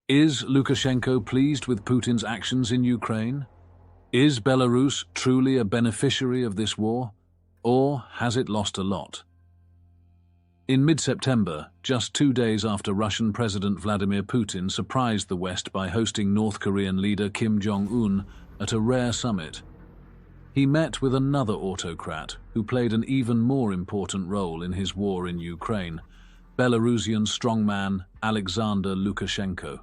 Is Lukashenko pleased with Putin's actions in Ukraine? Is Belarus truly a beneficiary of this war, or has it lost a lot? In mid-September, just 2 days after Russian President Vladimir Putin surprised the West by hosting North Korean leader Kim Jong-un at a rare summit, he met with another autocrat who played an even more important role in his war in Ukraine, Belarusian strongman Alexander Lukashenko.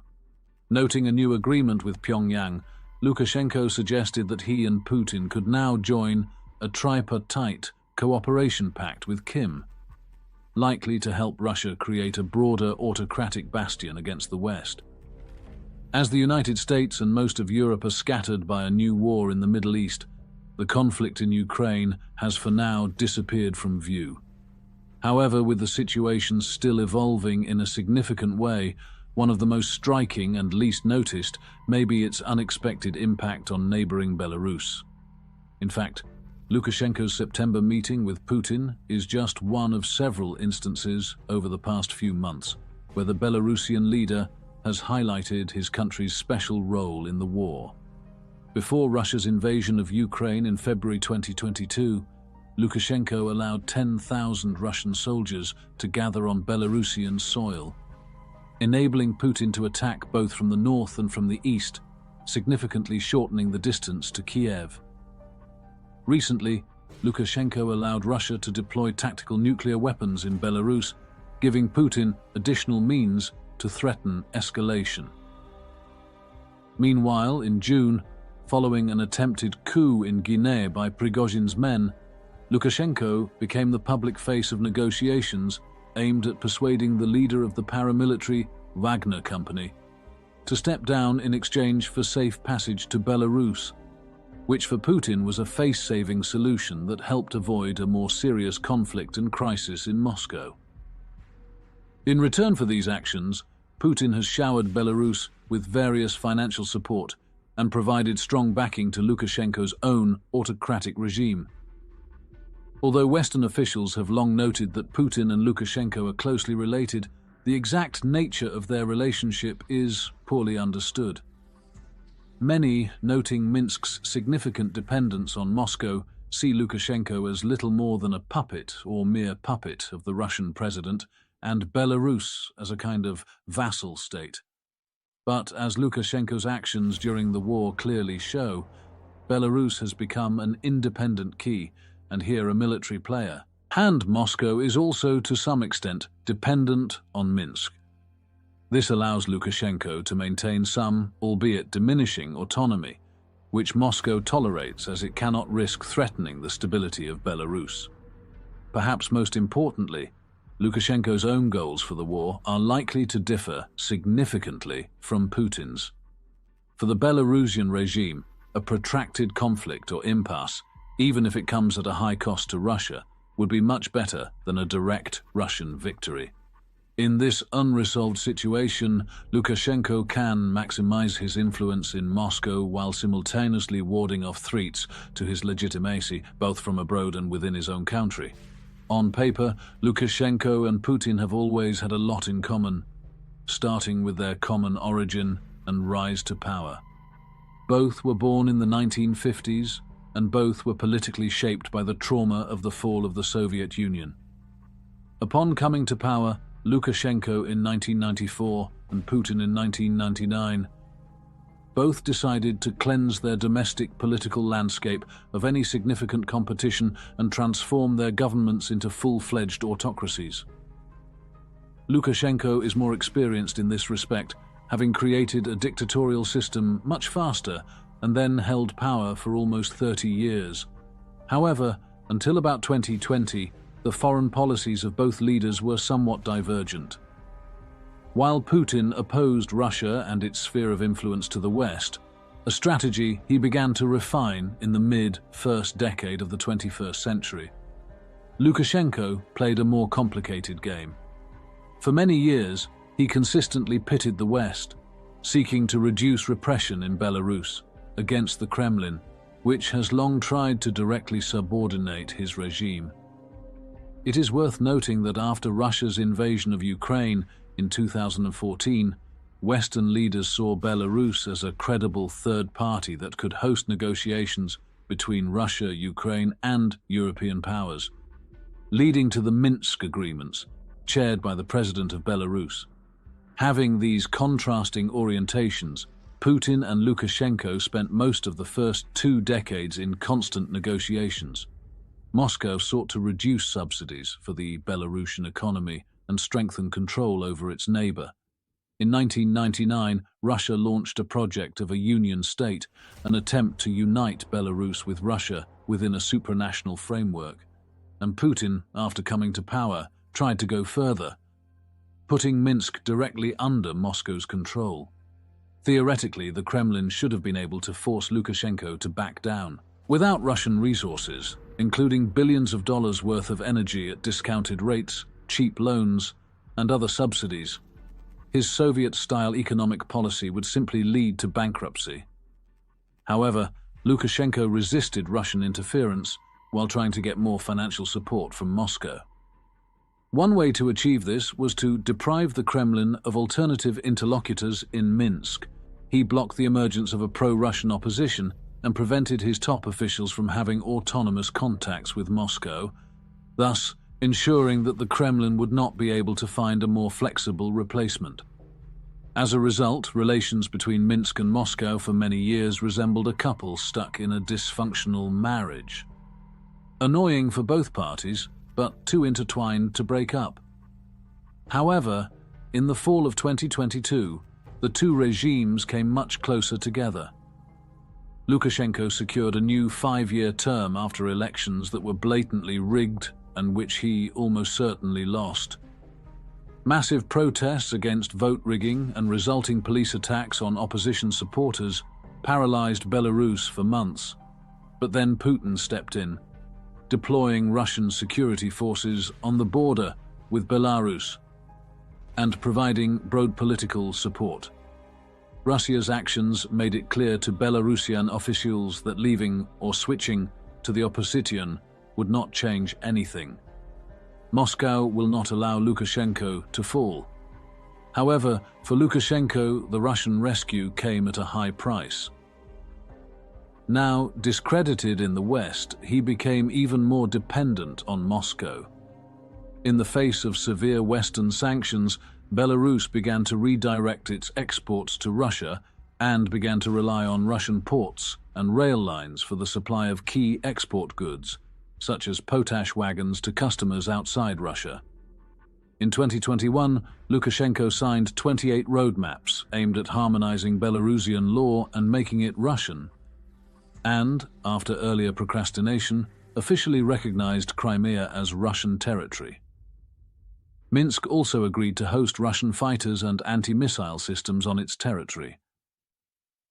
Noting a new agreement with Pyongyang, Lukashenko suggested that he and Putin could now join a tripartite cooperation pact with Kim, likely to help Russia create a broader autocratic bastion against the West. As the United States and most of Europe are scattered by a new war in the Middle East, the conflict in Ukraine has for now disappeared from view. However, with the situation still evolving in a significant way, one of the most striking and least noticed may be its unexpected impact on neighboring Belarus. In fact, Lukashenko's September meeting with Putin is just one of several instances over the past few months where the Belarusian leader has highlighted his country's special role in the war. Before Russia's invasion of Ukraine in February 2022, Lukashenko allowed 10,000 Russian soldiers to gather on Belarusian soil, enabling Putin to attack both from the north and from the east, significantly shortening the distance to Kiev. Recently, Lukashenko allowed Russia to deploy tactical nuclear weapons in Belarus, giving Putin additional means to threaten escalation. Meanwhile, in June, following an attempted coup in Guinea by Prigozhin's men, Lukashenko became the public face of negotiations aimed at persuading the leader of the paramilitary Wagner Company to step down in exchange for safe passage to Belarus, which for Putin was a face-saving solution that helped avoid a more serious conflict and crisis in Moscow. In return for these actions, Putin has showered Belarus with various financial support and provided strong backing to Lukashenko's own autocratic regime. Although Western officials have long noted that Putin and Lukashenko are closely related, the exact nature of their relationship is poorly understood. Many, noting Minsk's significant dependence on Moscow, see Lukashenko as little more than a puppet or mere puppet of the Russian president, and Belarus as a kind of vassal state. But as Lukashenko's actions during the war clearly show, Belarus has become an independent key, and here a military player. And Moscow is also, to some extent, dependent on Minsk. This allows Lukashenko to maintain some, albeit diminishing, autonomy, which Moscow tolerates as it cannot risk threatening the stability of Belarus. Perhaps most importantly, Lukashenko's own goals for the war are likely to differ significantly from Putin's. For the Belarusian regime, a protracted conflict or impasse, even if it comes at a high cost to Russia, would be much better than a direct Russian victory. In this unresolved situation, Lukashenko can maximize his influence in Moscow while simultaneously warding off threats to his legitimacy, both from abroad and within his own country. On paper, Lukashenko and Putin have always had a lot in common, starting with their common origin and rise to power. Both were born in the 1950s, and both were politically shaped by the trauma of the fall of the Soviet Union. Upon coming to power, Lukashenko in 1994 and Putin in 1999, both decided to cleanse their domestic political landscape of any significant competition and transform their governments into full-fledged autocracies. Lukashenko is more experienced in this respect, having created a dictatorial system much faster and then held power for almost 30 years. However, until about 2020, the foreign policies of both leaders were somewhat divergent. While Putin opposed Russia and its sphere of influence to the West, a strategy he began to refine in the mid-first decade of the 21st century, Lukashenko played a more complicated game. For many years, he consistently pitted the West, seeking to reduce repression in Belarus against the Kremlin, which has long tried to directly subordinate his regime. It is worth noting that after Russia's invasion of Ukraine in 2014, Western leaders saw Belarus as a credible third party that could host negotiations between Russia, Ukraine, and European powers, leading to the Minsk agreements, chaired by the president of Belarus. Having these contrasting orientations, Putin and Lukashenko spent most of the first 2 decades in constant negotiations. Moscow sought to reduce subsidies for the Belarusian economy and strengthen control over its neighbor. In 1999, Russia launched a project of a union state, an attempt to unite Belarus with Russia within a supranational framework. And Putin, after coming to power, tried to go further, putting Minsk directly under Moscow's control. Theoretically, the Kremlin should have been able to force Lukashenko to back down. Without Russian resources, including billions of dollars worth of energy at discounted rates, cheap loans, and other subsidies, his Soviet-style economic policy would simply lead to bankruptcy. However, Lukashenko resisted Russian interference while trying to get more financial support from Moscow. One way to achieve this was to deprive the Kremlin of alternative interlocutors in Minsk. He blocked the emergence of a pro-Russian opposition and prevented his top officials from having autonomous contacts with Moscow, thus ensuring that the Kremlin would not be able to find a more flexible replacement. As a result, relations between Minsk and Moscow for many years resembled a couple stuck in a dysfunctional marriage. Annoying for both parties, but too intertwined to break up. However, in the fall of 2022, the two regimes came much closer together. Lukashenko secured a new 5-year term after elections that were blatantly rigged and which he almost certainly lost. Massive protests against vote rigging and resulting police attacks on opposition supporters paralyzed Belarus for months. But then Putin stepped in, deploying Russian security forces on the border with Belarus and providing broad political support. Russia's actions made it clear to Belarusian officials that leaving or switching to the opposition would not change anything. Moscow will not allow Lukashenko to fall. However, for Lukashenko, the Russian rescue came at a high price. Now discredited in the West, he became even more dependent on Moscow. In the face of severe Western sanctions, Belarus began to redirect its exports to Russia and began to rely on Russian ports and rail lines for the supply of key export goods, such as potash wagons to customers outside Russia. In 2021, Lukashenko signed 28 roadmaps aimed at harmonizing Belarusian law and making it Russian, and, after earlier procrastination, officially recognized Crimea as Russian territory. Minsk also agreed to host Russian fighters and anti-missile systems on its territory.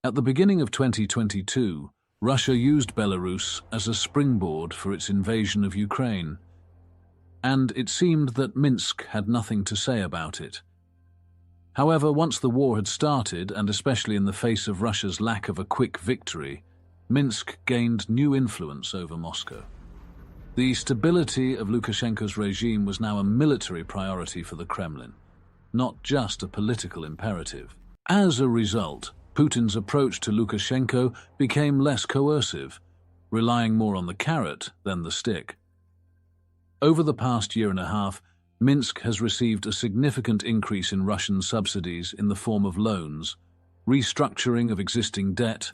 At the beginning of 2022, Russia used Belarus as a springboard for its invasion of Ukraine, and it seemed that Minsk had nothing to say about it. However, once the war had started, and especially in the face of Russia's lack of a quick victory, Minsk gained new influence over Moscow. The stability of Lukashenko's regime was now a military priority for the Kremlin, not just a political imperative. As a result, Putin's approach to Lukashenko became less coercive, relying more on the carrot than the stick. Over the past year and a half, Minsk has received a significant increase in Russian subsidies in the form of loans, restructuring of existing debt,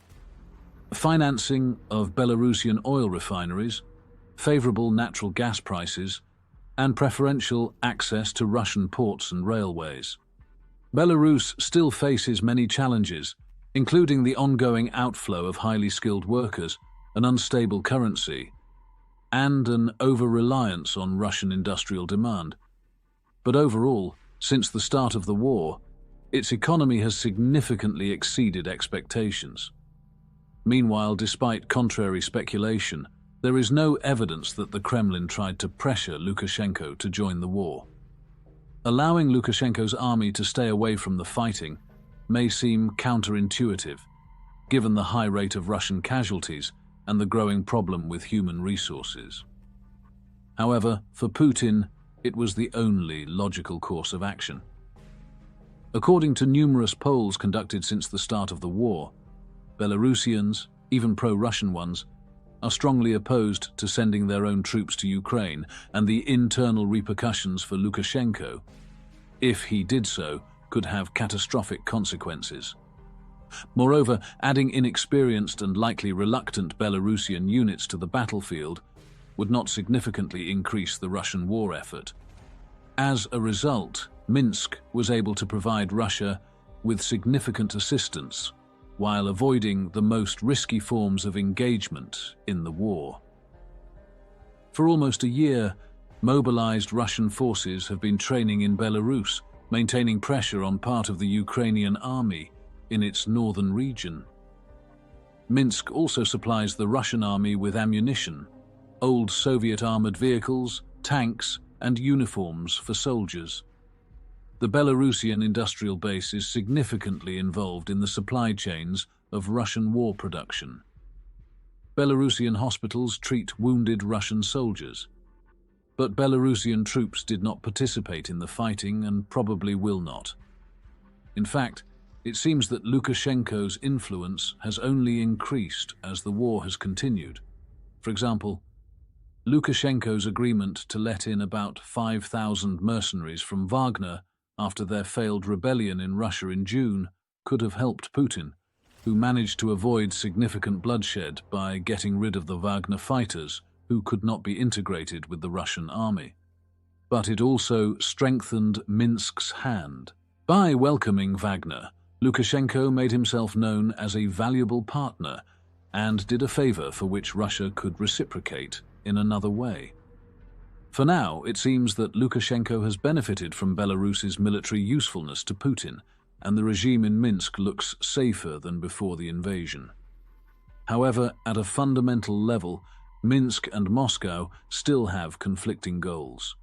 financing of Belarusian oil refineries, favorable natural gas prices, and preferential access to Russian ports and railways. Belarus still faces many challenges, including the ongoing outflow of highly skilled workers, an unstable currency, and an over-reliance on Russian industrial demand. But overall, since the start of the war, its economy has significantly exceeded expectations. Meanwhile, despite contrary speculation, there is no evidence that the Kremlin tried to pressure Lukashenko to join the war. Allowing Lukashenko's army to stay away from the fighting may seem counterintuitive, given the high rate of Russian casualties and the growing problem with human resources. However, for Putin, it was the only logical course of action. According to numerous polls conducted since the start of the war, Belarusians, even pro-Russian ones, are strongly opposed to sending their own troops to Ukraine, and the internal repercussions for Lukashenko, if he did so, could have catastrophic consequences. Moreover, adding inexperienced and likely reluctant Belarusian units to the battlefield would not significantly increase the Russian war effort. As a result, Minsk was able to provide Russia with significant assistance while avoiding the most risky forms of engagement in the war. For almost a year, mobilized Russian forces have been training in Belarus, maintaining pressure on part of the Ukrainian army in its northern region. Minsk also supplies the Russian army with ammunition, old Soviet armored vehicles, tanks, and uniforms for soldiers. The Belarusian industrial base is significantly involved in the supply chains of Russian war production. Belarusian hospitals treat wounded Russian soldiers. But Belarusian troops did not participate in the fighting and probably will not. In fact, it seems that Lukashenko's influence has only increased as the war has continued. For example, Lukashenko's agreement to let in about 5,000 mercenaries from Wagner after their failed rebellion in Russia in June could have helped Putin, who managed to avoid significant bloodshed by getting rid of the Wagner fighters who could not be integrated with the Russian army. But it also strengthened Minsk's hand. By welcoming Wagner, Lukashenko made himself known as a valuable partner and did a favor for which Russia could reciprocate in another way. For now, it seems that Lukashenko has benefited from Belarus's military usefulness to Putin, and the regime in Minsk looks safer than before the invasion. However, at a fundamental level, Minsk and Moscow still have conflicting goals.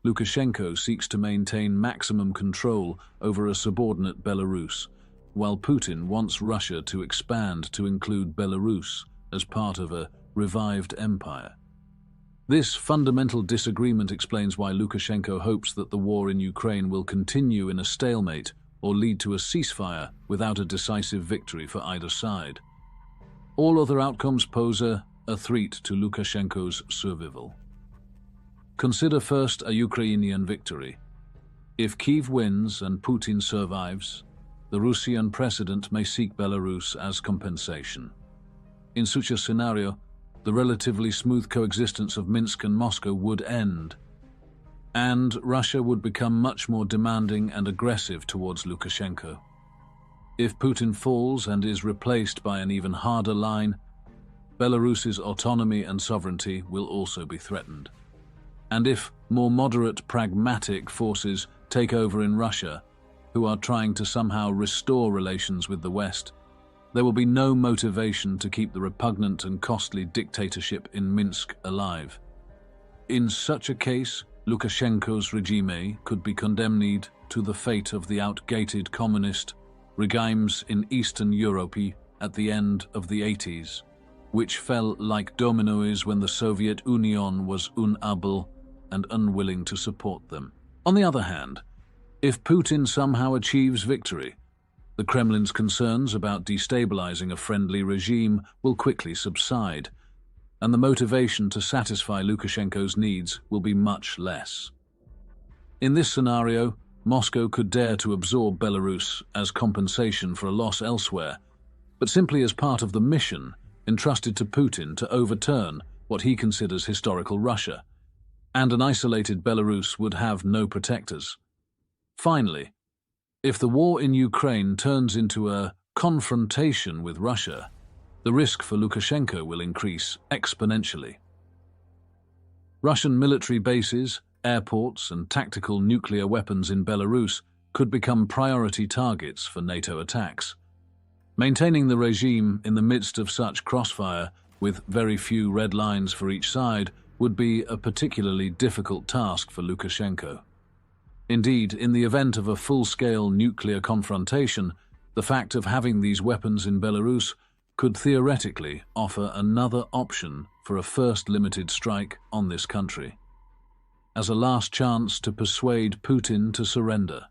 Lukashenko seeks to maintain maximum control over a subordinate Belarus, while Putin wants Russia to expand to include Belarus as part of a revived empire. This fundamental disagreement explains why Lukashenko hopes that the war in Ukraine will continue in a stalemate or lead to a ceasefire without a decisive victory for either side. All other outcomes pose a threat to Lukashenko's survival. Consider first a Ukrainian victory. If Kyiv wins and Putin survives, the Russian president may seek Belarus as compensation. In such a scenario, the relatively smooth coexistence of Minsk and Moscow would end, and Russia would become much more demanding and aggressive towards Lukashenko. If Putin falls and is replaced by an even harder line, Belarus's autonomy and sovereignty will also be threatened. And if more moderate, pragmatic forces take over in Russia, who are trying to somehow restore relations with the West, there will be no motivation to keep the repugnant and costly dictatorship in Minsk alive. In such a case, Lukashenko's regime could be condemned to the fate of the outdated communist regimes in Eastern Europe at the end of the 80s, which fell like dominoes when the Soviet Union was unable and unwilling to support them. On the other hand, if Putin somehow achieves victory, the Kremlin's concerns about destabilizing a friendly regime will quickly subside, and the motivation to satisfy Lukashenko's needs will be much less. In this scenario, Moscow could dare to absorb Belarus as compensation for a loss elsewhere, but simply as part of the mission entrusted to Putin to overturn what he considers historical Russia, and an isolated Belarus would have no protectors. Finally, if the war in Ukraine turns into a confrontation with Russia, the risk for Lukashenko will increase exponentially. Russian military bases, airports, and tactical nuclear weapons in Belarus could become priority targets for NATO attacks. Maintaining the regime in the midst of such crossfire, with very few red lines for each side, would be a particularly difficult task for Lukashenko. Indeed, in the event of a full-scale nuclear confrontation, the fact of having these weapons in Belarus could theoretically offer another option for a first limited strike on this country, as a last chance to persuade Putin to surrender.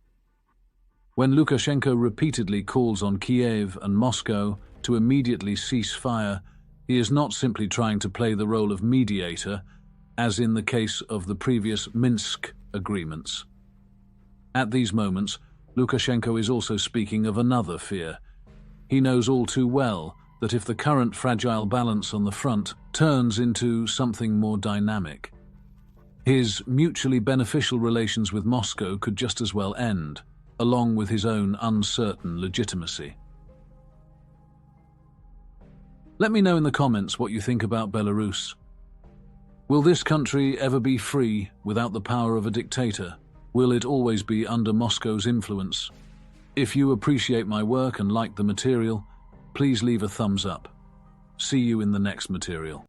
When Lukashenko repeatedly calls on Kiev and Moscow to immediately cease fire, he is not simply trying to play the role of mediator, as in the case of the previous Minsk agreements. At these moments, Lukashenko is also speaking of another fear. He knows all too well that if the current fragile balance on the front turns into something more dynamic, his mutually beneficial relations with Moscow could just as well end, along with his own uncertain legitimacy. Let me know in the comments what you think about Belarus. Will this country ever be free without the power of a dictator? Will it always be under Moscow's influence? If you appreciate my work and like the material, please leave a thumbs up. See you in the next material.